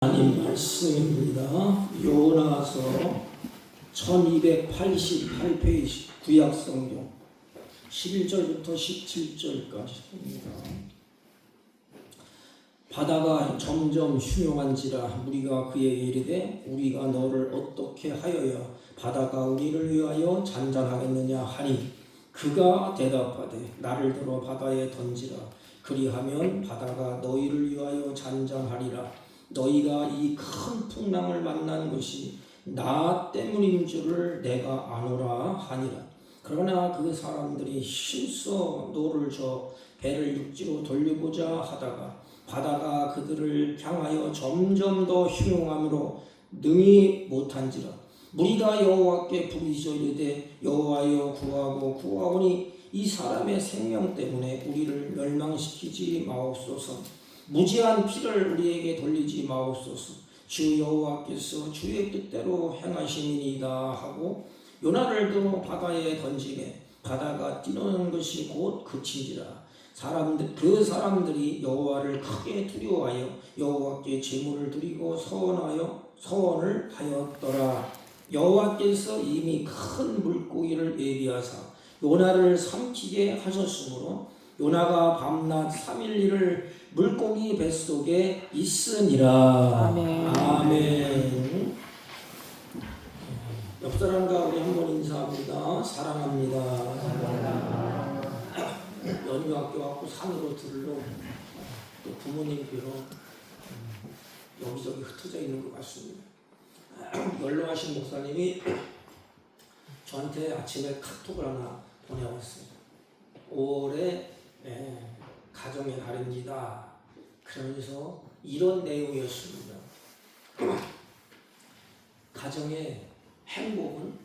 하나님 말씀입니다. 요나서 1288페이지 구약성경 11절부터 17절까지입니다. 바다가 점점 흉용한지라 무리가 그에게 이르되 우리가 너를 어떻게 하여야 바다가 우리를 위하여 잔잔하겠느냐 하니 그가 대답하되 나를 들어 바다에 던지라 그리하면 바다가 너희를 위하여 잔잔하리라. 너희가 이 큰 풍랑을 만난 것이 나 때문인 줄을 내가 아노라 하니라. 그러나 그 사람들이 힘써 노를 저 배를 육지로 돌리고자 하다가 바다가 그들을 향하여 점점 더 흉용함으로 능히 못한지라. 무리가 여호와께 부르짖어 이르되 여호와여 구하오니 이 사람의 생명 때문에 우리를 멸망시키지 마옵소서. 무지한 피를 우리에게 돌리지 마옵소서. 주 여호와께서 주의 뜻대로 행하시니이다 하고 요나를 들어 바다에 던지매 바다가 뛰노는 것이 곧 그친지라. 그 사람들이 여호와를 크게 두려워하여 여호와께 제물을 드리고 서원을 하였더라. 여호와께서 이미 큰 물고기를 예비하사 요나를 삼키게 하셨으므로 요나가 밤낮 3일 물고기 뱃속에 있으니라. 아멘. 아멘. 옆 사람과 우리 한번 인사합니다. 사랑합니다. 연유학교 왔고 산으로 들러 또 부모님 뵈러 여기저기 흩어져 있는 것 같습니다. 연로하신 목사님이 저한테 아침에 카톡을 하나 보내왔어요. 5월에 가정의 달입니다. 그러면서 이런 내용이었습니다. 가정의 행복은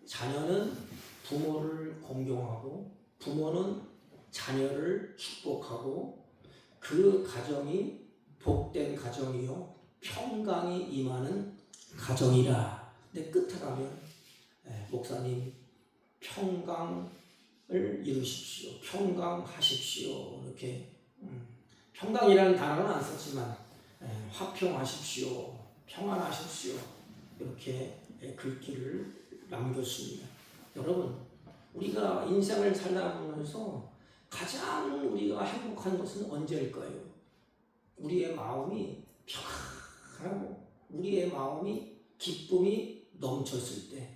자녀는 부모를 공경하고 부모는 자녀를 축복하고 그 가정이 복된 가정이요 평강이 임하는 가정이라. 근데 끝에 가면 목사님 평강을 이루십시오. 평강하십시오. 이렇게 평강이라는 단어는 안 썼지만 화평하십시오. 평안하십시오. 이렇게 글귀를 남겼습니다. 여러분, 우리가 인생을 살아가면서 가장 우리가 행복한 것은 언제일까요? 우리의 마음이 평안하고 우리의 마음이 기쁨이 넘쳤을 때.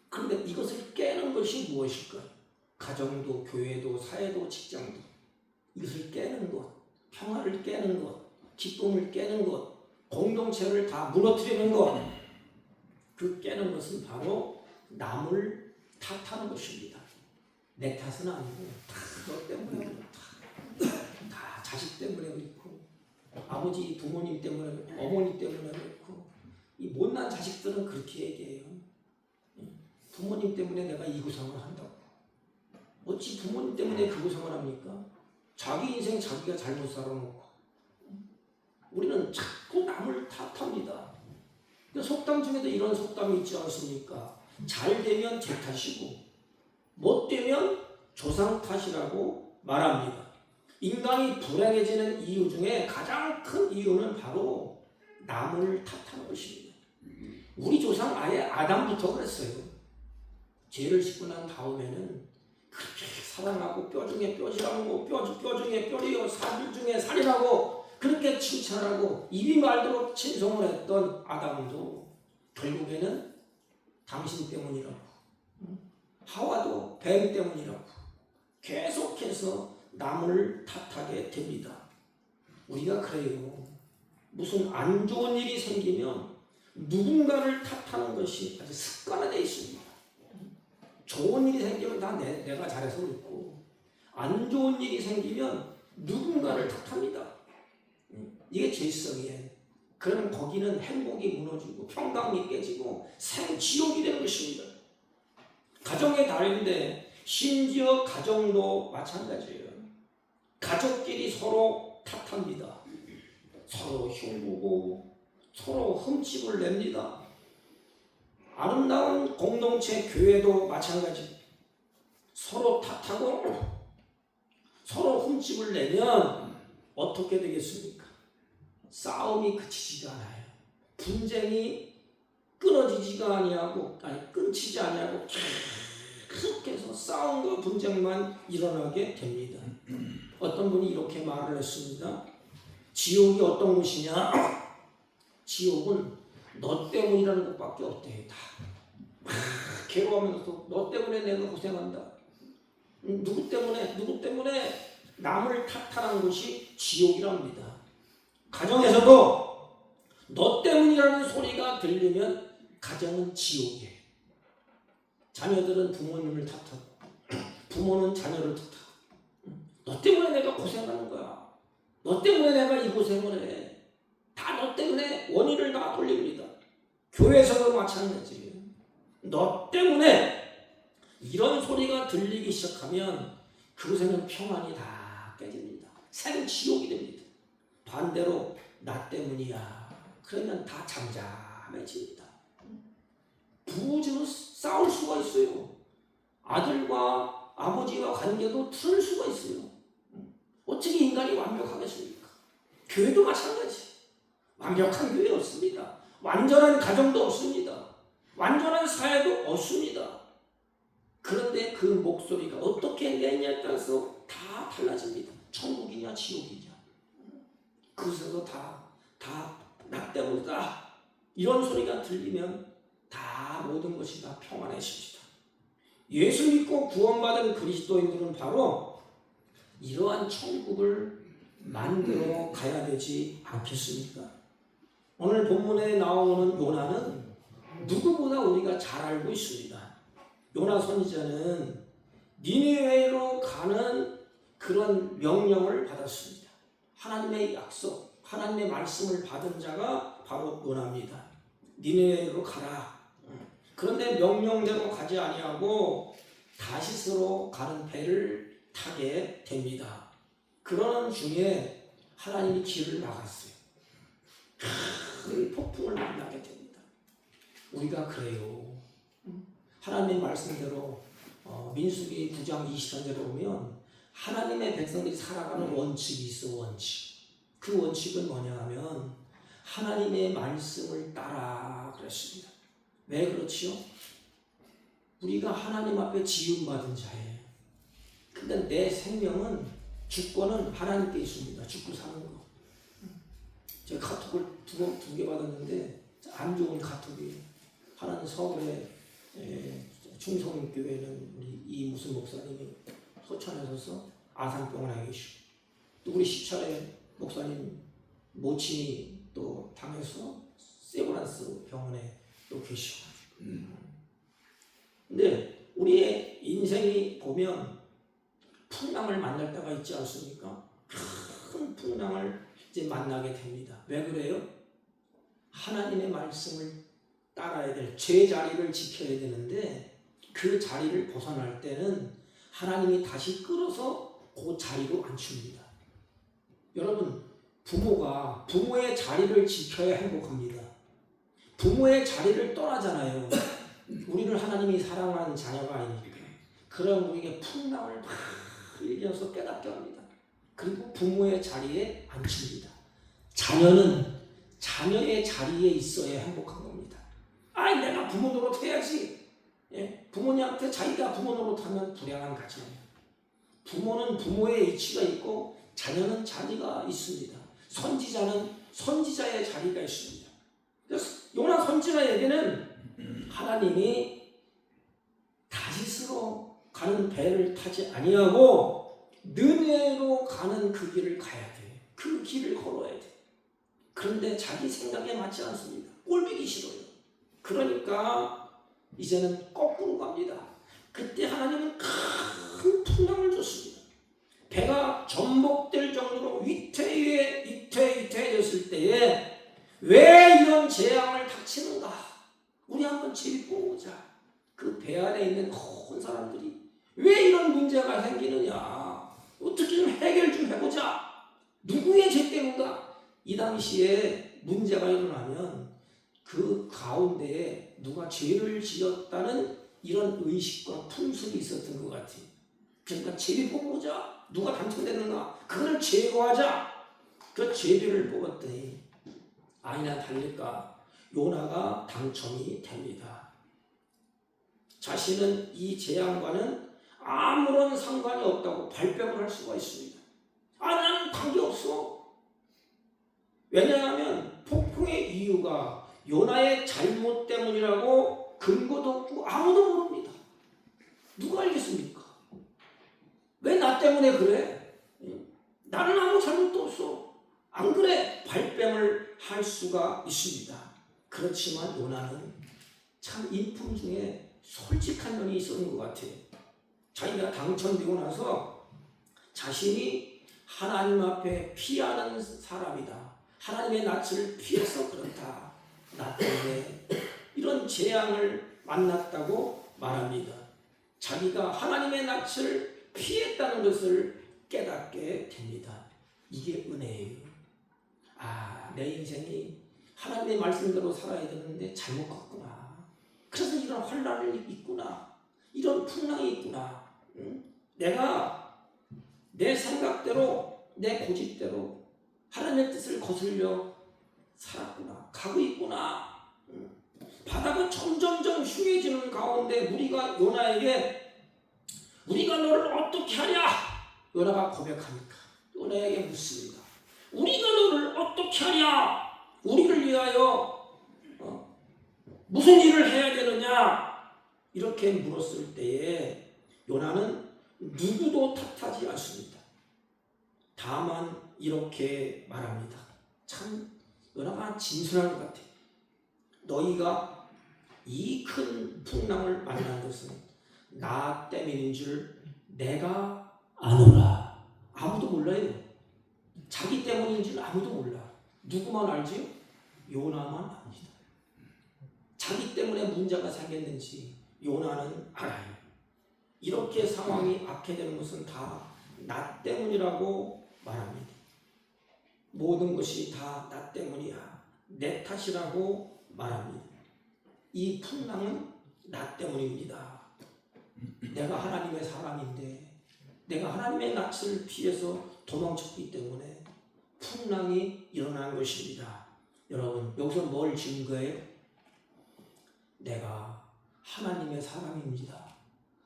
그런데 이것을 깨는 것이 무엇일까요? 가정도, 교회도, 사회도, 직장도. 이것을 깨는 것, 평화를 깨는 것, 기쁨을 깨는 것, 공동체를 다 무너뜨리는 것. 그 깨는 것은 바로 남을 탓하는 것입니다. 내 탓은 아니고 다 너 때문에 그렇다. 다 자식 때문에 그렇고 아버지 부모님 때문에 그렇고 어머니 때문에 그렇고 이 못난 자식들은 그렇게 얘기해요. 부모님 때문에 내가 이 고생을 한다고. 어찌 부모님 때문에 그 고생을 합니까? 자기 인생 자기가 잘못 살아놓고. 우리는 자꾸 남을 탓합니다. 속담 중에도 이런 속담이 있지 않습니까? 잘 되면 제 탓이고 못 되면 조상 탓이라고 말합니다. 인간이 불행해지는 이유 중에 가장 큰 이유는 바로 남을 탓하는 것입니다. 우리 조상 아예 아담부터 그랬어요. 죄를 짓고 난 다음에는 그렇게 사랑하고 뼈 중에 뼈질하고 뼈 중에 뼈리요 살 중에 살이라고 그렇게 칭찬하고 입이 말도록 칭송을 했던 아담도 결국에는 당신 때문이라고 하와도 뱀 때문이라고 계속해서 남을 탓하게 됩니다. 우리가 그래요. 무슨 안 좋은 일이 생기면 누군가를 탓하는 것이 아주 습관화되어 있습니다. 좋은 일이 생기면 다 내가 잘해서 그렇고 안 좋은 일이 생기면 누군가를 탓합니다. 이게 죄성이에요. 그러면 거기는 행복이 무너지고 평강이 깨지고 생지옥이 되는 것입니다. 가정의 달인데 심지어 가정도 마찬가지예요. 가족끼리 서로 탓합니다. 서로 흉보고 서로 흠집을 냅니다. 아름다운 공동체 교회도 마찬가지. 서로 탓하고 서로 흠집을 내면 어떻게 되겠습니까? 싸움이 그치지가 않아요. 분쟁이 끊어지지가 아니하고 끊치지 아니하고 계속해서 싸움과 분쟁만 일어나게 됩니다. 어떤 분이 이렇게 말을 했습니다. 지옥이 어떤 곳이냐? 지옥은 너 때문이라는 것밖에 없대. 다 괴로워하면서 너 때문에 내가 고생한다. 누구 때문에 남을 탓하는 것이 지옥이랍니다. 가정에서도 너 때문이라는 소리가 들리면 가정은 지옥이에요. 자녀들은 부모님을 탓하고 부모는 자녀를 탓하고 너 때문에 내가 고생하는 거야. 너 때문에 내가 이 고생을 해. 다 너 때문에 원인을 다 돌립니다. 교회에서도 마찬가지예요. 너 때문에 이런 소리가 들리기 시작하면 그곳에는 평안이 다 깨집니다. 생지옥이 됩니다. 반대로 나 때문이야. 그러면 다 잠잠해집니다. 부부지로 싸울 수가 있어요. 아들과 아버지와 관계도 틀을 수가 있어요. 어떻게 인간이 완벽하겠습니까? 교회도 마찬가지. 완벽한 교회 없습니다. 완전한 가정도 없습니다. 완전한 사회도 없습니다. 그런데 그 목소리가 어떻게 내냐에 따라서 다 달라집니다. 천국이냐 지옥이냐. 그것에서 다 나 때문이다. 이런 소리가 들리면 다 모든 것이 다 평안해집니다. 예수 믿고 구원받은 그리스도인들은 바로 이러한 천국을 만들어 가야 되지 않겠습니까? 오늘 본문에 나오는 요나는 누구보다 우리가 잘 알고 있습니다. 요나 선지자는 니느웨로 가는 그런 명령을 받았습니다. 하나님의 약속, 하나님의 말씀을 받은 자가 바로 요나입니다. 니느웨로 가라. 그런데 명령대로 가지 아니하고 다시스로 가는 배를 타게 됩니다. 그러는 중에 하나님이 길을 막았어요. 큰 폭풍을 만나게 됩니다. 우리가 그래요. 하나님의 말씀대로 민수기 9장 23절에 보면 하나님의 백성들이 살아가는 원칙이 있어. 원칙. 그 원칙은 뭐냐 하면 하나님의 말씀을 따라 그랬습니다. 왜 그렇지요? 우리가 하나님 앞에 지음받은 자예요. 근데 내 생명은 주권은 하나님께 있습니다. 죽고 사는 거. 제가 카톡을 두 개 받았는데 안 좋은 카톡이에요. 하나는 서울에 충성교회는 우리 이 무슨 목사님이 소천에 서서 아산병원에 계시고 또 우리 시찰에 목사님 모친이 또 당해서 세브란스 병원에 또 계시고. 근데 우리의 인생이 보면 풍랑을 만날 때가 있지 않습니까? 큰 풍랑을 이제 만나게 됩니다. 왜 그래요? 하나님의 말씀을 따라야 될 제자리를 지켜야 되는데 그 자리를 벗어날 때는 하나님이 다시 끌어서 그 자리로 앉힙니다. 여러분, 부모가 부모의 자리를 지켜야 행복합니다. 부모의 자리를 떠나잖아요. 우리를 하나님이 사랑하는 자녀가 아니니까. 그럼 우리에게 풍랑을 막 일려서 깨닫게 합니다. 그리고 부모의 자리에 앉힙니다. 자녀는 자녀의 자리에 있어야 행복한 겁니다. 아이, 내가 부모 노릇 해야지. 부모님한테 자기가 부모 노릇하면 불행한 가정이에요. 부모는 부모의 위치가 있고 자녀는 자리가 있습니다. 선지자는 선지자의 자리가 있습니다. 그래서 요나 선지자에게는 하나님이 다시스로 가는 배를 타지 아니하고 느네로 가는 그 길을 가야 돼. 그 길을 걸어야 돼. 그런데 자기 생각에 맞지 않습니다. 꼴보기 싫어요. 그러니까 이제는 거꾸로 갑니다. 그때 하나님은 큰 풍랑을 줬습니다. 배가 전복될 정도로 위태해졌을 때에 왜 이런 재앙을 닥치는가? 우리 한번 재보자. 그 배 안에 있는 온 사람들이 왜 이런 문제가 생기느냐? 어떻게 좀 해결 좀 해보자. 누구의 죄 때문인가? 이 당시에 문제가 일어나면 그 가운데에 누가 죄를 지었다는 이런 의식과 풍습이 있었던 것 같아요. 그러니까 죄를 뽑아보자. 누가 당첨됐는가? 그걸 제거하자. 그 죄를 뽑았더니 아니나 달릴까 요나가 당첨이 됩니다. 자신은 이 재앙과는 아무런 상관이 없다고 발뺌을 할 수가 있습니다. 나는 관계없어. 왜냐하면 폭풍의 이유가 요나의 잘못 때문이라고 근거도 없고 아무도 모릅니다. 누가 알겠습니까? 왜 나 때문에 그래? 나는 아무 잘못도 없어. 안 그래? 발뺌을 할 수가 있습니다. 그렇지만 요나는 참 인품 중에 솔직한 면이 있었는 것 같아요. 자기가 당첨되고 나서 자신이 하나님 앞에 피하는 사람이다. 하나님의 낯을 피해서 그렇다. 나 때문에 이런 재앙을 만났다고 말합니다. 자기가 하나님의 낯을 피했다는 것을 깨닫게 됩니다. 이게 은혜예요. 내 인생이 하나님의 말씀대로 살아야 되는데 잘못 갔구나. 그래서 이런 환난을 있구나. 이런 풍랑이 있구나. 내가 내 생각대로 내 고집대로 하나님의 뜻을 거슬려 살았구나. 가고 있구나. 바다가 점점점 흉해지는 가운데 우리가 요나에게 우리가 너를 어떻게 하냐? 요나가 고백하니까 요나에게 묻습니다. 우리가 너를 어떻게 하냐? 우리를 위하여 무슨 일을 해야 되느냐? 이렇게 물었을 때에 요나는 누구도 탓하지 않습니다. 다만 이렇게 말합니다. 참 요나가 진솔한 것 같아요. 너희가 이 큰 풍랑을 만난 것은 나 때문인 줄 내가 아노라. 아무도 몰라요. 자기 때문인 줄 아무도 몰라. 누구만 알지요? 요나만 압니다. 자기 때문에 문제가 생겼는지 요나는 알아요. 이렇게 상황이 악해지는 것은 다 나 때문이라고 말합니다. 모든 것이 다 나 때문이야. 내 탓이라고 말합니다. 이 풍랑은 나 때문입니다. 내가 하나님의 사람인데 내가 하나님의 낯을 피해서 도망쳤기 때문에 풍랑이 일어난 것입니다. 여러분 여기서 뭘 증거해요? 내가 하나님의 사람입니다.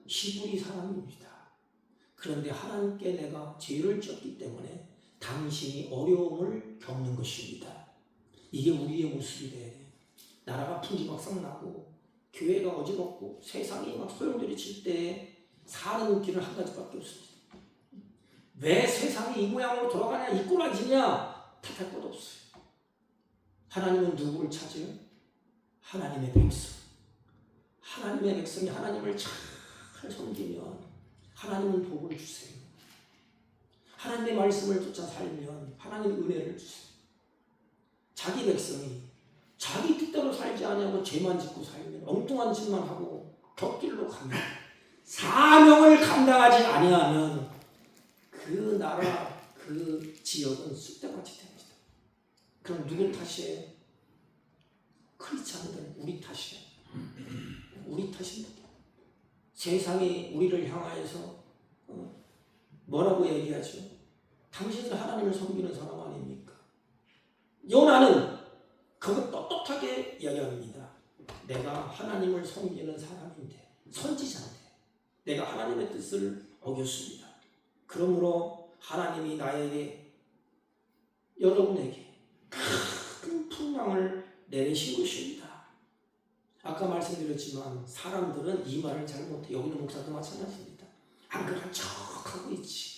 히브리 사람입니다. 그런데 하나님께 내가 죄를 졌기 때문에 당신이 어려움을 겪는 것입니다. 이게 우리의 모습이 돼. 나라가 풍지박산 나고 교회가 어지럽고 세상이 막 소용돌이 칠 때 사는 길은 한 가지밖에 없습니다. 왜 세상이 이 모양으로 돌아가냐, 이 꼬라지냐 탓할 것 없어요. 하나님은 누구를 찾아요? 하나님의 백성. 하나님의 백성이 하나님을 잘 섬기면 하나님은 복을 주세요. 하나님의 말씀을 쫓아 살면 하나님은 은혜를 주세요. 자기 백성이 자기 뜻대로 살지 않냐고 죄만 짓고 살면 엉뚱한 짓만 하고 곁길로 가면 사명을 감당하지 아니하면 그 나라 그 지역은 쑥대밭이 됩니다. 그럼 누구 탓이에요? 크리스찬들 우리 탓이에요. 우리 탓입니다. 세상이 우리를 향하여서 뭐라고 얘기하죠? 당신은 하나님을 섬기는 사람 아닙니까? 요나는 그거 떳떳하게 이야기합니다. 내가 하나님을 섬기는 사람인데 선지자인데 내가 하나님의 뜻을 어겼습니다. 그러므로 하나님이 나에게 여러분에게 큰 풍랑을 내리신 것입니다. 아까 말씀드렸지만 사람들은 이 말을 잘 못해. 여기 있는 목사도 마찬가지입니다. 안 그런 척하고 있지.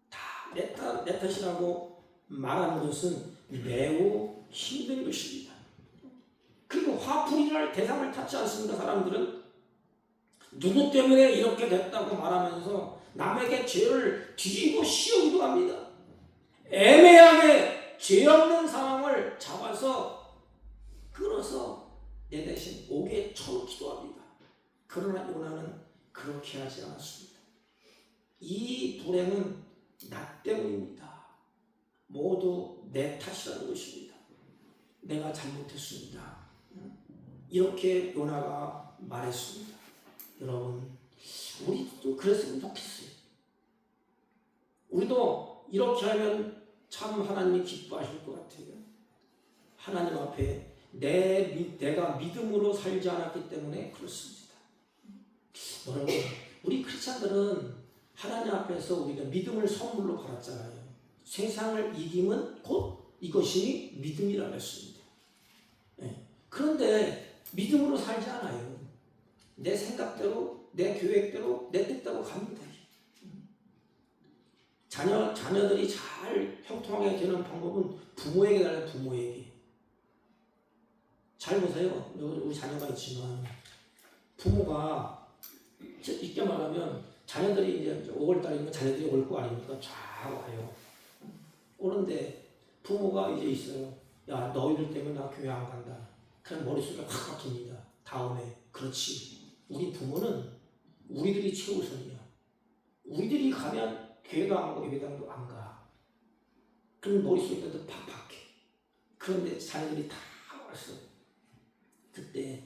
다 내 탓이라고 말하는 것은 매우 힘든 것입니다. 그리고 화풀이할 대상을 찾지 않습니다. 사람들은 누구 때문에 이렇게 됐다고 말하면서 남에게 죄를 뒤집어 씌우기도 합니다. 애매하게 죄 없는 상황을 잡아서 끌어서 내 대신 옥에 쳐넣기도 합니다. 그러나 요나는 그렇게 하지 않았습니다. 이 불행은 나 때문입니다. 모두 내 탓이라는 것입니다. 내가 잘못했습니다. 이렇게 요나가 말했습니다. 여러분, 우리도 그랬으면 좋겠어요. 우리도 이렇게 하면 참 하나님이 기뻐하실 것 같아요. 하나님 앞에 내가 믿음으로 살지 않았기 때문에 그렇습니다. 여러분, 우리 크리스찬들은 하나님 앞에서 우리가 믿음을 선물로 받았잖아요. 세상을 이김은 곧 이것이 믿음이라고 했습니다. 네. 그런데 믿음으로 살지 않아요. 내 생각대로, 내 계획대로, 내 뜻대로 갑니다. 자녀들이 잘 형통하게 되는 방법은 부모에게 달라요. 부모에게. 잘 보세요. 우리 자녀가 있지만 부모가 쉽게 말하면 자녀들이 이제 5월달이면 자녀들이 올 거 아닙니까? 쫙 와요. 오는데 부모가 이제 있어요. 야, 너희들 때문에 나 교회 안 간다. 그냥 머릿속에 확 박힙니다. 다음에 그렇지. 우리 부모는 우리들이 최우선이야. 우리들이 가면 교회도 안 가고 예배당도 안 가. 그럼 머릿속에도 팍 박혀. 그런데 자녀들이 다 왔어. 그때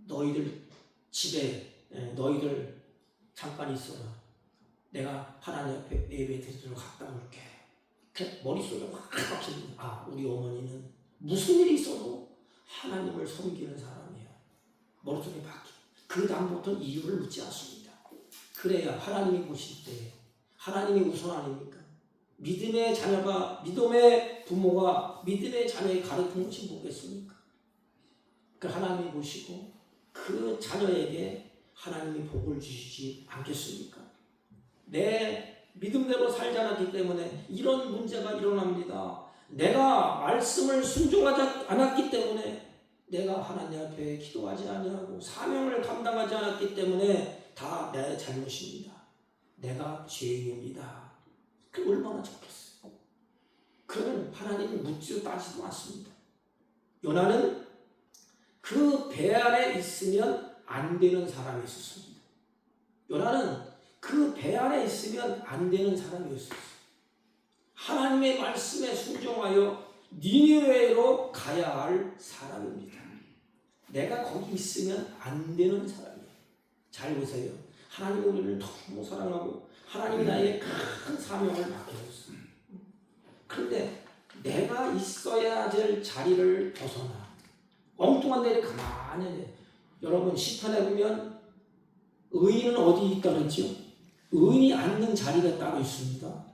너희들 집에 너희들 잠깐 있어라. 내가 하나님 앞에 예배 드리도록 갔다 올게. 머릿속에 확 박히는 우리 어머니는 무슨 일이 있어도 하나님을 섬기는 사람이야. 머릿속에 박혀. 그 다음부터는 이유를 묻지 않습니다. 그래야 하나님이 보실 때 하나님이 우선 아닙니까? 믿음의 자녀가, 믿음의 부모가 믿음의 자녀의 가르치는 것이 뭐겠습니까? 그 하나님이 보시고 그 자녀에게 하나님이 복을 주시지 않겠습니까? 내 믿음대로 살지 않았기 때문에 이런 문제가 일어납니다. 내가 말씀을 순종하지 않았기 때문에, 내가 하나님 앞에 기도하지 아니하고 사명을 감당하지 않았기 때문에 다 내 잘못입니다. 내가 죄인입니다. 그 얼마나 좋겠어요. 그러면 하나님은 묻지도 따지도 않습니다. 요나는 그 배 안에 있으면 안 되는 사람이 있었습니다. 요나는 그 배 안에 있으면 안 되는 사람이었어요. 하나님의 말씀에 순종하여 니느웨로 가야 할 사람입니다. 내가 거기 있으면 안 되는 사람이에요. 잘 보세요. 하나님이 우리를 너무 사랑하고 하나님이 나에게 큰 사명을 맡겨줬어요. 그런데 내가 있어야 될 자리를 벗어나 엉뚱한 데를 가만히 해. 여러분 시편에 보면 의인은 어디 있다 그랬죠? 의인이 앉는 자리가 따로 있습니다.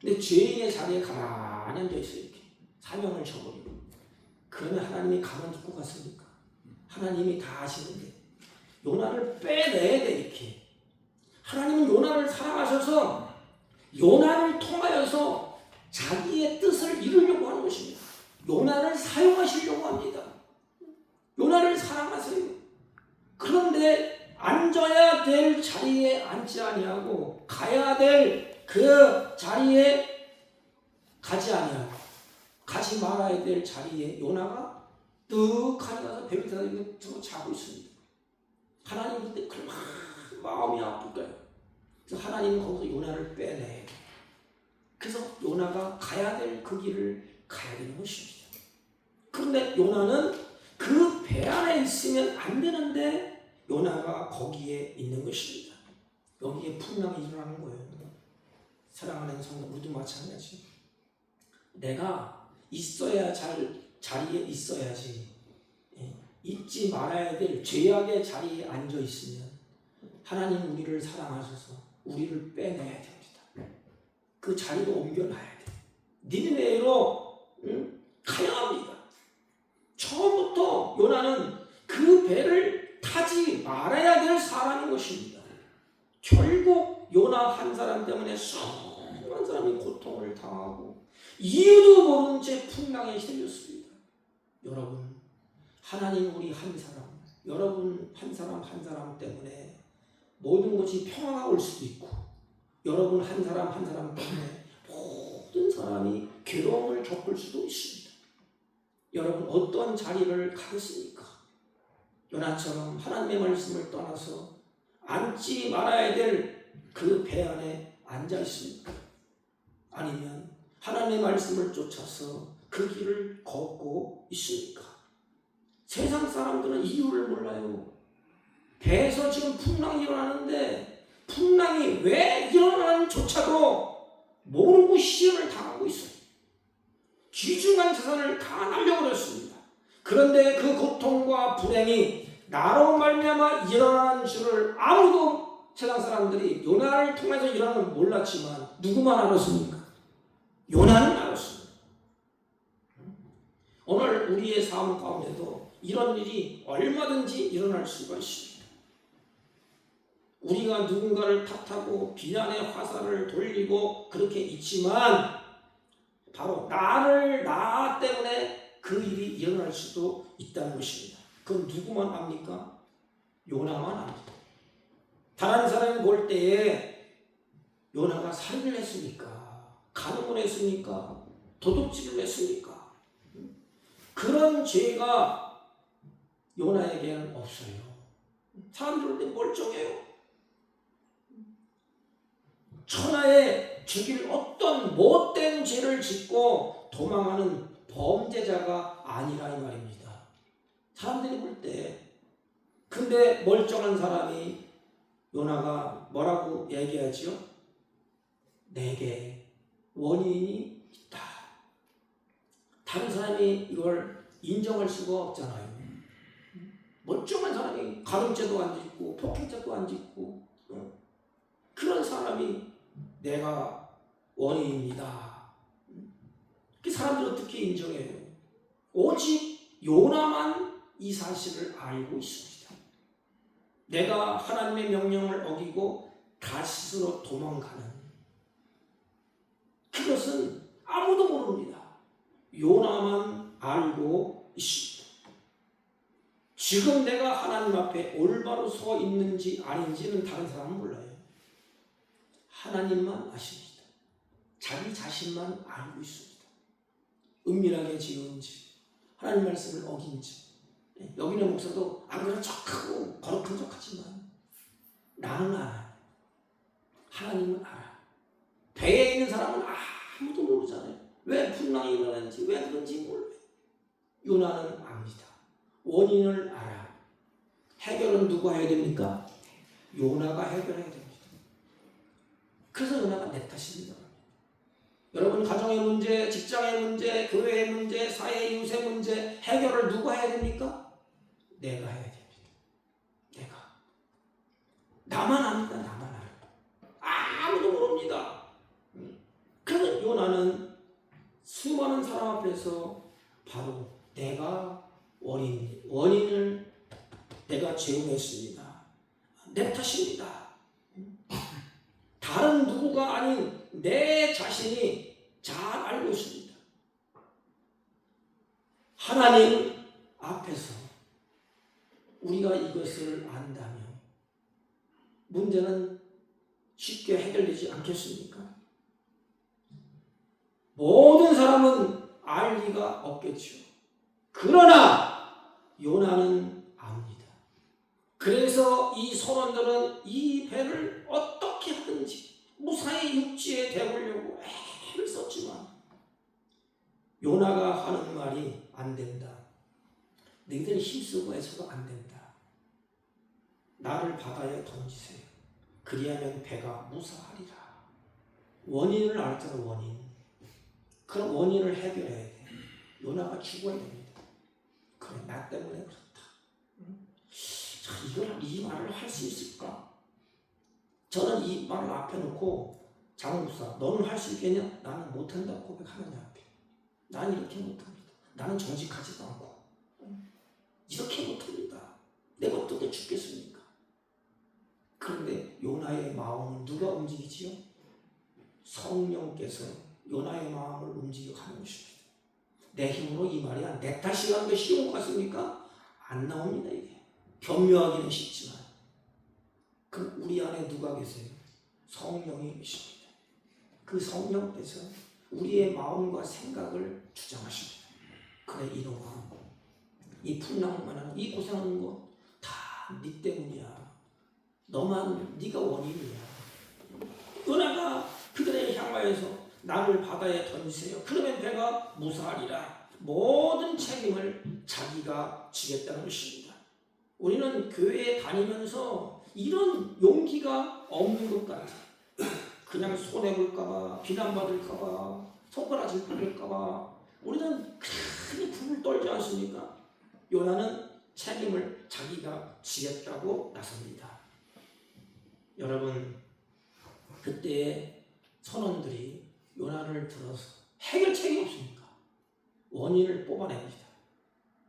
근데 죄인의 자리에 가만히 앉아 있어요. 이렇게 사명을 쳐버리고. 그러면 하나님이 가만 두고 갔습니까? 하나님이 다 아시는데 요나를 빼내야 돼. 이렇게 하나님은 요나를 사랑하셔서 요나를 통하여서 자기의 뜻을 이루려고 하는 것입니다. 요나를 사용하시려고 합니다. 요나를 사랑하세요. 그런데 앉아야 될 자리에 앉지 아니하고 가야 될 그 자리에 가지 아니하고 가지 말아야 될 자리에 요나가 뜩하니 가서 배 밑에다 이렇게 자고 있습니다. 하나님 그때 마음이 아플까요? 그래서 하나님은 거기서 요나를 빼내. 그래서 요나가 가야 될 그 길을 가야 되는 것입니다. 그런데 요나는 그 배 안에 있으면 안 되는데 요나가 거기에 있는 것입니다. 여기에 풍랑이 일어나는 거예요. 사랑하는 성도, 우리도 마찬가지. 내가 있어야 자리에 있어야지. 잊지 말아야 될 죄악의 자리에 앉아 있으면 하나님 우리를 사랑하셔서 우리를 빼내야 됩니다. 그 자리로 옮겨놔야 돼. 니느웨로 가야 합니다. 처음부터 요나는 그 배를 타지 말아야 될 사람인 것입니다. 결국 요나 한 사람 때문에 수많은 사람이 고통을 당하고 이유도 모르는 채 풍랑에 휩쓸렸습니다. 여러분, 하나님 우리 한 사람, 여러분 한 사람 한 사람 때문에 모든 것이 평화가 올 수도 있고, 여러분 한 사람 한 사람 때문에 모든 사람이 괴로움을 겪을 수도 있습니다. 여러분 어떤 자리를 가겠습니까? 요나처럼 하나님의 말씀을 떠나서 앉지 말아야 될 그 배 안에 앉아 있습니까? 아니면 하나님의 말씀을 쫓아서 그 길을 걷고 있습니까? 세상 사람들은 이유를 몰라요. 배에서 지금 풍랑이 일어나는데 풍랑이 왜 일어나는지조차도 모르고 시험을 당하고 있어요. 귀중한 재산을 다 날려버렸습니다. 그런데 그 고통과 불행이 나로 말미암아 일어나는 줄을 아무도 세상 사람들이 요나를 통해서 일어나는 걸 몰랐지만 누구만 알았습니까? 요나는 알았습니다. 오늘 우리의 삶 가운데도 이런 일이 얼마든지 일어날 수가 있습니다. 우리가 누군가를 탓하고 비난의 화살을 돌리고 그렇게 있지만 바로 나 때문에 그 일이 일어날 수도 있다는 것입니다. 그건 누구만 압니까? 요나만 압니다. 다른 사람이 볼 때에 요나가 살인을 했습니까? 간음을 했습니까? 도둑질을 했습니까? 그런 죄가 요나에게는 없어요. 사람들은 멀쩡해요. 천하에 죽일 어떤 못된 죄를 짓고 도망하는 범죄자가 아니라 이 말입니다. 사람들이 볼 때. 근데 멀쩡한 사람이 요나가 뭐라고 얘기하지요? 내게 원인이 있다. 다른 사람이 이걸 인정할 수가 없잖아요. 멀쩡한 사람이 가늠죄도 안 짓고 폭행죄도 안 짓고 그런 사람이 내가 원인입니다. 사람들은 어떻게 인정해요? 오직 요나만 이 사실을 알고 있습니다. 내가 하나님의 명령을 어기고 다시스로 도망가는 그것은 아무도 모릅니다. 요나만 알고 있습니다. 지금 내가 하나님 앞에 올바로 서 있는지 아닌지는 다른 사람은 몰라요. 하나님만 아십니다. 자기 자신만 알고 있습니다. 은밀하게 지은지 하나님 말씀을 어긴지 여기는 목사도 안 그런 척하고 거룩한 척하지만 나는 알아요. 하나님은 알아. 배에 있는 사람은 아무도 모르잖아요. 왜 풍랑이 일어나는지 왜 그런지 몰라요. 요나는 압니다. 원인을 알아. 해결은 누가 해야 됩니까? 요나가 해결해야 됩니다. 그래서 요나가 내 탓입니다. 여러분 가정의 문제, 직장의 문제, 교회의 문제, 사회 이웃의 문제 해결을 누가 해야 됩니까? 내가 해야 됩니다. 내가. 나만 압니다. 나만 알아요. 아무도 모릅니다. 그래서 요나는 수많은 사람 앞에서 바로 내가 원인을 내가 제공했습니다. 내 탓입니다. 다른 누구가 아닌 내 자신이 잘 알고 있습니다. 하나님 앞에서 우리가 이것을 안다면 문제는 쉽게 해결되지 않겠습니까? 모든 사람은 알 리가 없겠죠. 그러나 요나는 압니다. 그래서 이 선원들은 이 배를 어떻게 하든지 무사히 육지에 대보려고 애를 썼지만 요나가 하는 말이 안 된다. 너희들이 힘쓰고 애써도 안 된다. 나를 바다에 던지세요. 그리하면 배가 무사하리라. 원인을 알았잖아. 원인. 그럼 원인을 해결해야 돼. 요나가 죽어야 됩니다. 그래 나 때문에 그렇다. 자, 이 말을 할 수 있을까? 저는 이 말을 앞에 놓고 장목사 너는 할 수 있겠냐? 나는 못한다고 고백하느냐 앞에. 나는 이렇게 못합니다. 나는 정직하지도 않고 이렇게 못합니다. 내가 어떻게 죽겠습니까? 그런데 요나의 마음은 누가 움직이지요? 성령께서 요나의 마음을 움직여 가는 것입니다. 내 힘으로 이 말이 내 탓이라는 게 쉬운 것 같습니까? 안 나옵니다. 이게 변명하기는 쉽지만 그럼 우리 안에 누가 계세요? 성령이 계십니다. 그 성령께서 우리의 마음과 생각을 주장하십니다. 그래 이놈아 이 풍랑만한 이 고생하는 거 다 네 때문이야. 너만 네가 원인이야. 요나가 그들을 향하여서 나를 바다에 던지세요. 그러면 배가 무사하리라. 모든 책임을 자기가 지겠다는 것입니다. 우리는 교회에 다니면서 이런 용기가 없는 것 같아요. 그냥 손해볼까봐, 비난받을까봐, 손가락질 받을까봐 우리는 크게 불을 떨지 않습니까? 요나는 책임을 자기가 지겠다고 나섭니다. 여러분, 그때의 선원들이 요나를 들어서 해결책이 없으니까 원인을 뽑아냅니다.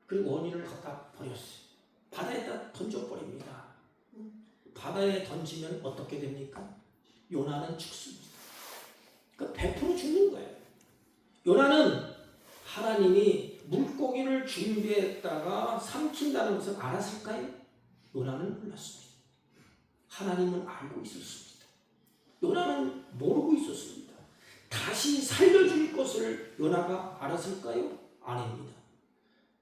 그리고 원인을 갖다 버렸어요. 바다에다 던져버립니다. 바다에 던지면 어떻게 됩니까? 요나는 죽습니다. 그러니까 100% 죽는 거예요. 요나는 하나님이 물고기를 준비했다가 삼킨다는 것을 알았을까요? 요나는 몰랐습니다. 하나님은 알고 있었습니다. 요나는 모르고 있었습니다. 다시 살려줄 것을 요나가 알았을까요? 아닙니다.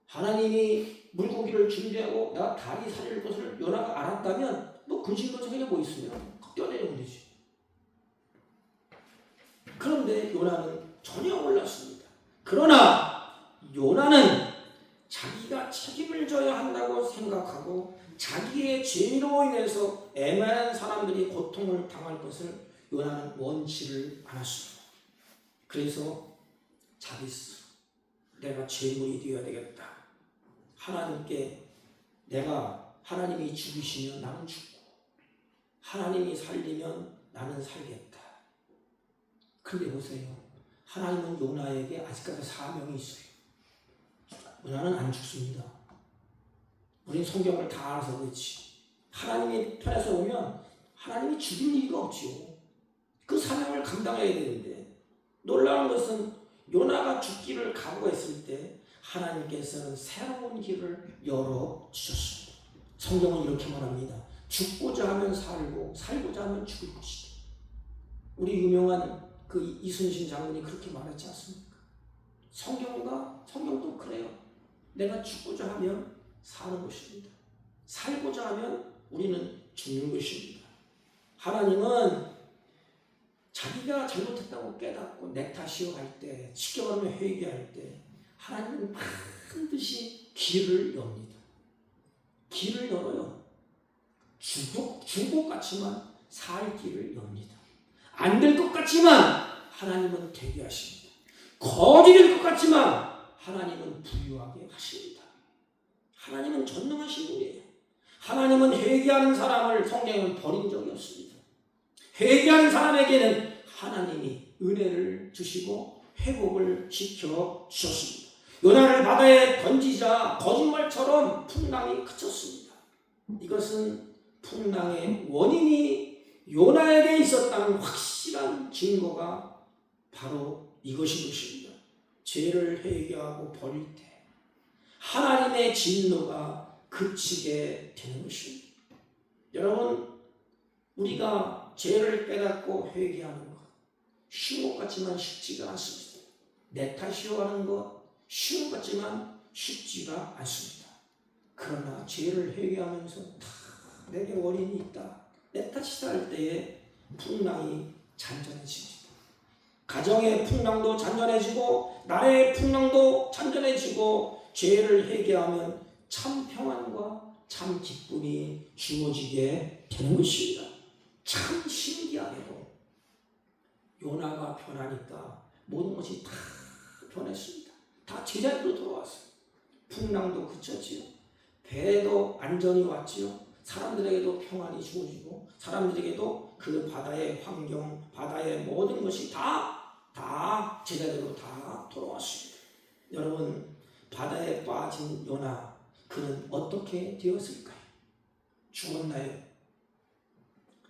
하나님이 물고기를 준비하고 내가 다리 살릴 것을 요나가 알았다면 뭐 근심거리에 뭐 있으면 뛰어내리면 되지. 그런데 요나는 전혀 몰랐습니다. 그러나 요나는 자기가 책임을 져야 한다고 생각하고 자기의 죄로 인해서 애매한 사람들이 고통을 당할 것을 요나는 원치를 않았습니다. 그래서 자기 스스로 내가 죄물이 되어야 되겠다. 하나님께 내가 하나님이 죽이시면 나는 죽고 하나님이 살리면 나는 살겠다. 근데 보세요. 하나님은 요나에게 아직까지 사명이 있어요. 요나는 안 죽습니다. 우린 성경을 다 알아서 그렇지. 하나님의 편에서 보면 하나님이 죽일 리가 없지요. 그 사명을 감당해야 되는데 놀라운 것은 요나가 죽기를 각오했을 때 하나님께서는 새로운 길을 열어주셨습니다. 성경은 이렇게 말합니다. 죽고자 하면 살고 살고자 하면 죽을 것이다. 우리 유명한 그 이순신 장군이 그렇게 말했지 않습니까? 성경도 그래요. 내가 죽고자 하면 사는 것입니다. 살고자 하면 우리는 죽는 것입니다. 하나님은 자기가 잘못했다고 깨닫고 내 탓이요 할 때, 쉽게 말하면 회개할 때 하나님은 반드시 길을 엽니다. 길을 열어요. 죽을 것 같지만 살 길을 엽니다. 안 될 것 같지만 하나님은 되게 하십니다. 거짓될 것 같지만 하나님은 부유하게 하십니다. 하나님은 전능하신 분이에요. 하나님은 회개하는 사람을 성경에는 버린 적이 없습니다. 회개하는 사람에게는 하나님이 은혜를 주시고 회복을 시켜 주셨습니다. 요나를 바다에 던지자 거짓말처럼 풍랑이 그쳤습니다. 이것은 풍랑의 원인이 요나에게 있었다는 확실한 증거가 바로 이것인 것입니다. 죄를 회개하고 버릴 때 하나님의 진노가 그치게 되는 것입니다. 여러분, 우리가 죄를 깨닫고 회개하는 것 쉬운 것 같지만 쉽지가 않습니다. 내 탓이요 하는 것 쉬운 것 같지만 쉽지가 않습니다. 그러나 죄를 회개하면서 다 내게 원인이 있다, 내 탓이다 할 때에 풍랑이 잔잔해집니다. 가정의 풍랑도 잔잔해지고 나라의 풍랑도 잔잔해지고 죄를 회개하면 참 평안과 참 기쁨이 주어지게 되는 것입니다. 참 신기하게도 요나가 변하니까 모든 것이 다 변했습니다. 다 제자리로 돌아왔어요. 풍랑도 그쳤지요. 배도 안전이 왔지요. 사람들에게도 평안이 주어지고 사람들에게도 그 바다의 환경, 바다의 모든 것이 다 제자리로 다 돌아왔습니다. 여러분, 바다에 빠진 요나, 그는 어떻게 되었을까요? 죽었나요?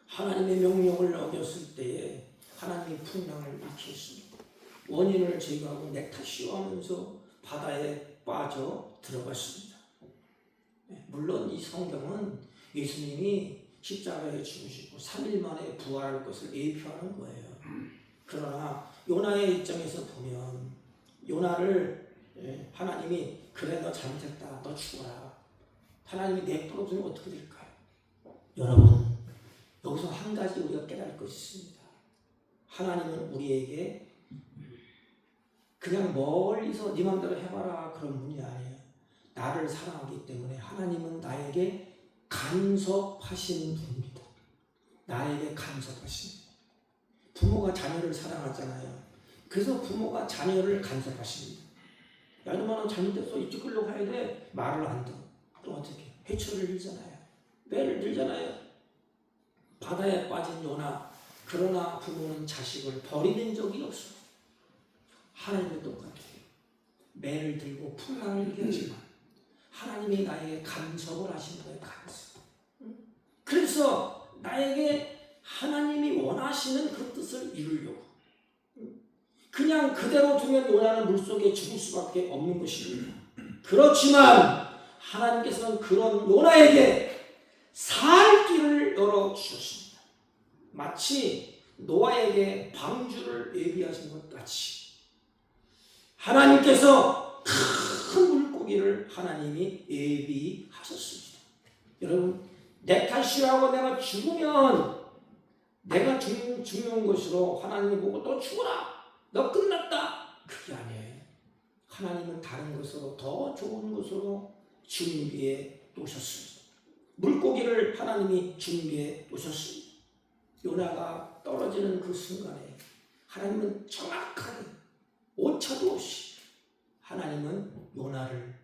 하나님의 명령을 어겼을 때에 하나님이 풍랑을 일으켰습니다. 원인을 제거하고 내 탓이요 하면서 바다에 빠져 들어갔습니다. 물론 이 성경은 예수님이 십자가에 죽으시고 3일 만에 부활할 것을 예표하는 거예요. 그러나 요나의 입장에서 보면 요나를 하나님이 그래 너 잘못했다, 너 죽어라, 하나님이 내버려두면 어떻게 될까요? 여러분, 여기서 한 가지 우리가 깨달을 것이 있습니다. 하나님은 우리에게 그냥 멀리서 네 맘대로 해봐라 그런 분이 아니에요. 나를 사랑하기 때문에 하나님은 나에게 간섭하시는 분입니다. 나에게 간섭하시는 분. 부모가 자녀를 사랑하잖아요. 그래서 부모가 자녀를 간섭하십니다. 야 너는 잘못됐어 이쪽 길로 가야 돼. 말을 안 들어. 또 어떻게 해초를 들잖아요. 매를 들잖아요. 바다에 빠진 요나. 그러나 부모는 자식을 버리는 적이 없어. 하나님도 똑같아요. 매를 들고 풍랑을 이겼지만 하나님이 나에게 간섭을 하신 거예요. 간섭. 그래서 나에게 하나님이 원하시는 그 뜻을 이루려고 그냥 그대로 두면 요나는 물속에 죽을 수밖에 없는 것입니다. 그렇지만 하나님께서는 그런 요나에게 살 길을 열어주셨습니다. 마치 노아에게 방주를 예비하신 것 같이 하나님께서 큰 물고기를 하나님이 예비하셨습니다. 여러분 내 탓이라고 내가 죽으면 내가 죽는 것으로 하나님이 보고 또 죽어라 너 끝났다 그게 아니에요. 하나님은 다른 것으로 더 좋은 것으로 준비해 놓으셨습니다. 물고기를 하나님이 준비해 놓으셨습니다. 요나가 떨어지는 그 순간에 하나님은 정확하게 오차도 없이 하나님은 요나를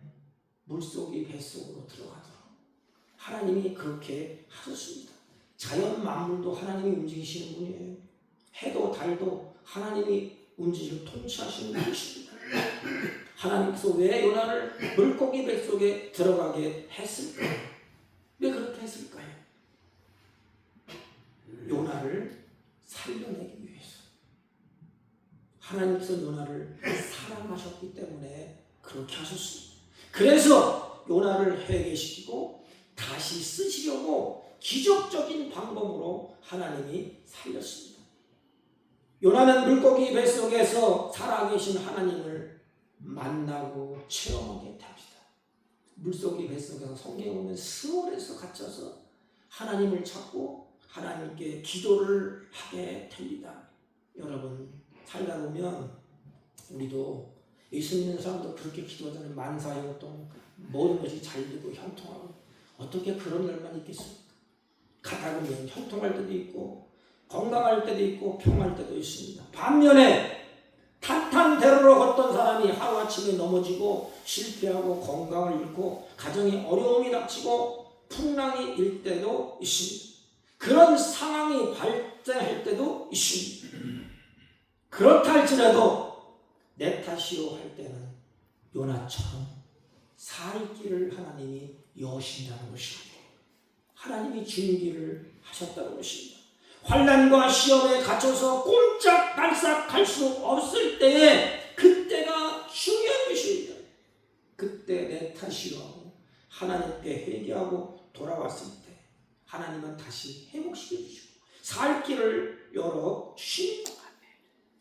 물속의 뱃속으로 들어가도록 하나님이 그렇게 하셨습니다. 자연 만물도 하나님이 움직이시는 분이에요. 해도 달도 하나님이 움직이고 통치하시는 분이십니다. 하나님께서 왜 요나를 물고기 뱃속에 들어가게 했을까요? 왜 그렇게 했을까요? 요나를 살려내기 위해서. 하나님께서 요나를 사랑하셨기 때문에 그렇게 하셨습니다. 그래서 요나를 회개시키고 다시 쓰시려고 기적적인 방법으로 하나님이 살렸습니다. 요나는 물고기 뱃속에서 살아계신 하나님을 만나고 체험하게 됩니다. 물고기 뱃속에서 성경에 보면 스월에서 갇혀서 하나님을 찾고 하나님께 기도를 하게 됩니다. 여러분 살다 보면 우리도 예수 믿는 사람도 그렇게 기도하잖아요. 만사형통 모든 것이 잘 되고 형통하고 어떻게 그런 날만 있겠습니까? 가다 보면 형통할 때도 있고 건강할 때도 있고 평할 때도 있습니다. 반면에 탄탄대로로 걷던 사람이 하루아침에 넘어지고 실패하고 건강을 잃고 가정에 어려움이 닥치고 풍랑이 일 때도 있습니다. 그런 상황이 발생할 때도 있습니다. 그렇다 할지라도 내 탓이요 할 때는 요나처럼 살 길을 하나님이 여신다는 것입니다. 하나님이 준비를 하셨다는 것입니다. 환난과 시험에 갇혀서 꼼짝달싹 할 수 없을 때에 그때가 중요한 것입니다. 그때 내 탓이요 하고 하나님께 회개하고 돌아왔을 때 하나님은 다시 회복시켜 주시고 살 길을 열어 주십니다.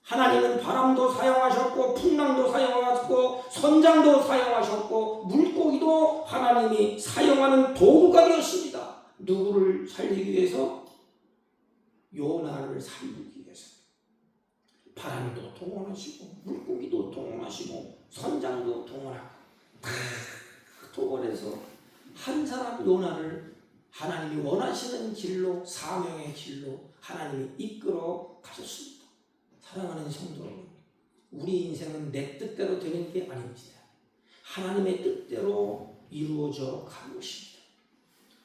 하나님은 바람도 사용하셨고 풍랑도 사용하셨고 선장도 사용하셨고 물고기도 하나님이 사용하는 도구가 되었습니다. 누구를 살리기 위해서? 요나를 살리기 위해서. 바람도 동원하시고 물고기도 동원하시고 선장도 동원하고 다 동원해서 한 사람 요나를 하나님이 원하시는 길로 사명의 길로 하나님이 이끌어 가셨습니다. 사랑하는 성도 여러분, 우리 인생은 내 뜻대로 되는 게 아닙니다. 하나님의 뜻대로 이루어져 가는 것입니다.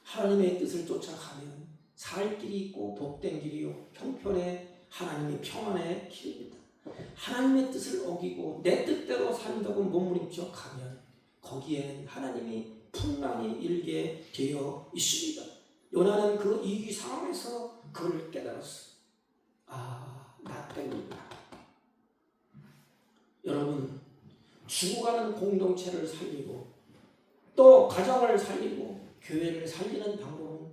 하나님의 뜻을 쫓아가면 살 길이 있고 복된 길이요 형편의 하나님의 평안의 길입니다. 하나님의 뜻을 어기고 내 뜻대로 산다고 몸부림쳐 가면 거기에는 하나님이 풍랑이 일게 되어 있습니다. 요나는 그 위기 상황에서 그걸 깨달았어요. 나 때문이다. 여러분 죽어가는 공동체를 살리고 또 가정을 살리고 교회를 살리는 방법은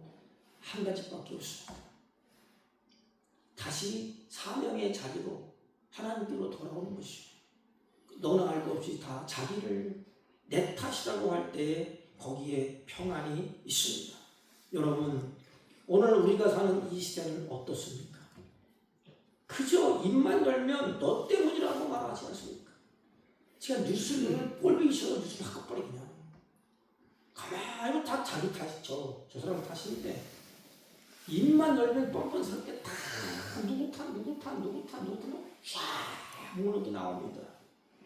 한 가지밖에 없습니다. 다시 사명의 자리로 하나님께로 돌아오는 것이죠. 너나 알도 없이 다 자기를 내 탓이라고 할 때에 거기에 평안이 있습니다. 여러분 오늘 우리가 사는 이 시대는 어떻습니까? 그저 입만 열면 너 때문이라고 말하지 않습니까? 제가 뉴스를 꼴보기 싫어 뉴스 바꿔버리 그냥 가만히 다 자기 탓이죠. 저 사람 탓인데 입만 열면 뻔뻔스럽게 다 누구 탓 모르게 나옵니다.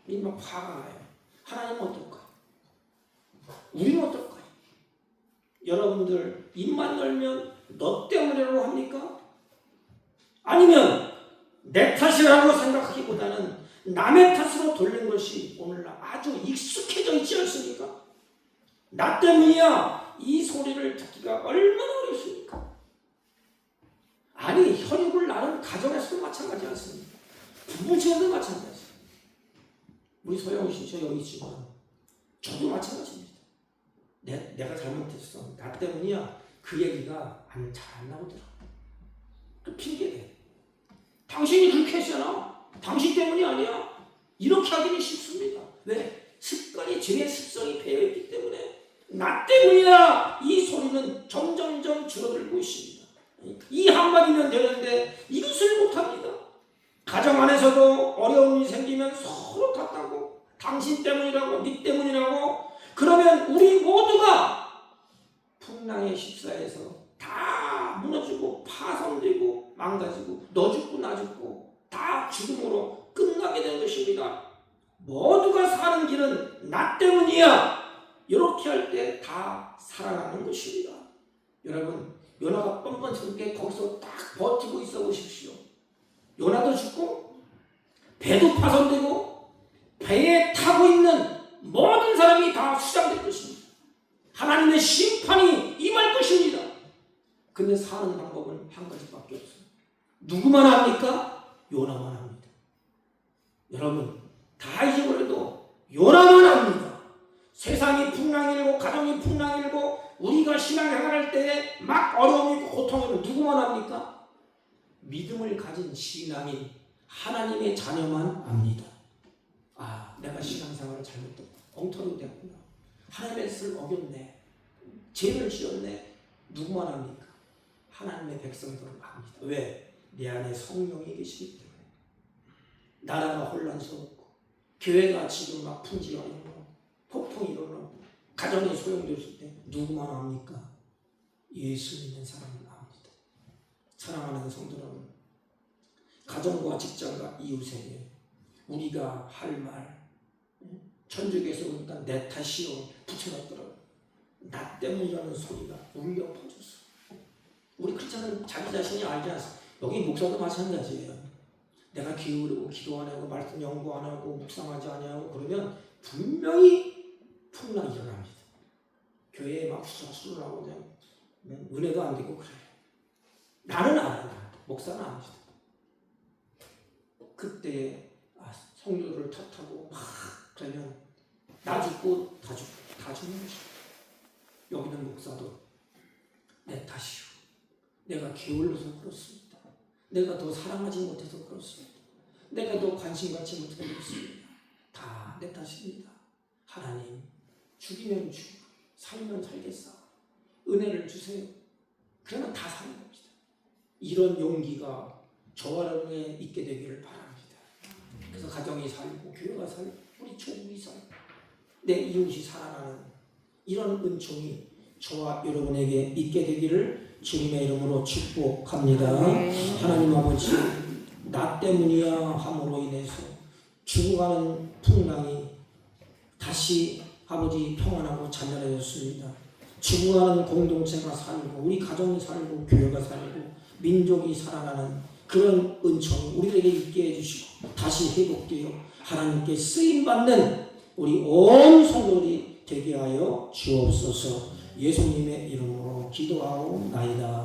입만 화가 나요. 하나님은 어떨까요? 우리는 어떨까요? 여러분들 입만 열면 너 때문이라고 합니까? 아니면 내 탓이라고 생각하기보다는 남의 탓으로 돌린 것이 오늘날 아주 익숙해져 있지 않습니까? 나 때문이야. 이 소리를 듣기가 얼마나 어렵습니까? 아니, 혈육을 낳은 가정에서도 마찬가지 않습니까? 부부지간도 마찬가지. 우리 소영우 씨, 저 여기 있지만 저도 마찬가지입니다. 내가 잘못했어. 나 때문이야. 그 얘기가 잘 안 나오더라. 또 핑계대. 당신이 그렇게 했잖아. 당신 때문이 아니야. 이렇게 하기는 쉽습니다. 왜? 습관이, 죄의 습성이 배어있기 때문에 나 때문이야. 이 소리는 점점점 줄어들고 있습니다. 이 한마디면 되는데 이것을 못합니다. 가정 안에서도 어려움이 생기면 서로 탓하고 당신 때문이라고, 네 때문이라고. 그러면 우리 모두가 풍랑의 십사에서 다 무너지고 파손되고 망가지고 너 죽고 나 죽고 다 죽음으로 끝나게 되는 것입니다. 모두가 사는 길은 나 때문이야. 이렇게 할 때 다 살아나는 것입니다. 여러분, 요나가 뻔뻔스럽게 거기서 딱 버티고 있어 보십시오. 요나도 죽고 배도 파손되고 배에 타고 있는 모든 사람이 다 수장될 것입니다. 하나님의 심판이 임할 것입니다. 근데 사는 방법은 한 가지밖에 없어요. 누구만 합니까? 요나만 합니다. 여러분, 다 잊어버려도 요나만 합니다. 세상이 풍랑일고 가정이 풍랑일고 우리가 신앙생활할 때에 막 어려움이 있고 고통이 있고 누구만 합니까? 믿음을 가진 신앙인 하나님의 자녀만 압니다. 아, 내가 신앙생활을 잘못했다. 엉터리가 됐구나. 하나님의 뜻을 어겼네. 죄를 지었네. 누구만 합니까? 하나님의 백성들은 압니다. 왜? 내 안에 성령이 계시기 때문에. 나라가 혼란스럽고 교회가 지금 막 풍지가 일어나고 폭풍이 일어나고 가정이 소용돌이칠 때 누구만 압니까? 예수 믿는 사람은 압니다. 사랑하는 성도 여러분, 가정과 직장과 이웃에게 우리가 할 말, 천주교에서 보니까 내 탓이요 붙여놨더라고요. 나 때문이라는 소리가 울려 퍼졌어. 우리 크리스찬은 자기 자신이 알지 않습니까? 여기 목사도 마찬가지예요. 내가 기울이고 기도 안 하고 말씀 연구 안 하고 묵상하지 않냐고 그러면 분명히 풍랑이 일어납니다. 교회에 막 수술을 하고 그냥 은혜도 안 되고 그래요. 나는 알아요. 목사는 아닙니다. 그때 성도들을 탓하고 막 그러면 나 죽고 다 죽는 것이죠. 여기는 목사도 내 탓이요. 내가 게을러서 그렇습니다. 내가 더 사랑하지 못해서 그렇습니다. 내가 더 관심 갖지 못해서 그렇습니다. 다 내 탓입니다. 하나님, 죽이면 죽이고 살면 살겠사. 은혜를 주세요. 그러면 다 사는 겁니다. 이런 용기가 저와 여러분에 있게 되기를 바랍니다. 그래서 가정이 살고 교회가 살고 우리 조국이 살고 내 이웃이 살아나는 이런 은총이 저와 여러분에게 있게 되기를 주님의 이름으로 축복합니다. 하나님 아버지, 나 때문이야 함으로 인해서 죽어가는 풍랑이 다시 아버지 평안하고 잔잔해졌습니다. 죽어가는 공동체가 살고 우리 가정이 살고 교회가 살고 민족이 살아나는 그런 은총이 우리에게 있게 해주시고 다시 회복되어 하나님께 쓰임받는 우리 온 성도들이 되게 하여 주옵소서. 예수님의 이름으로 기도하옵나이다.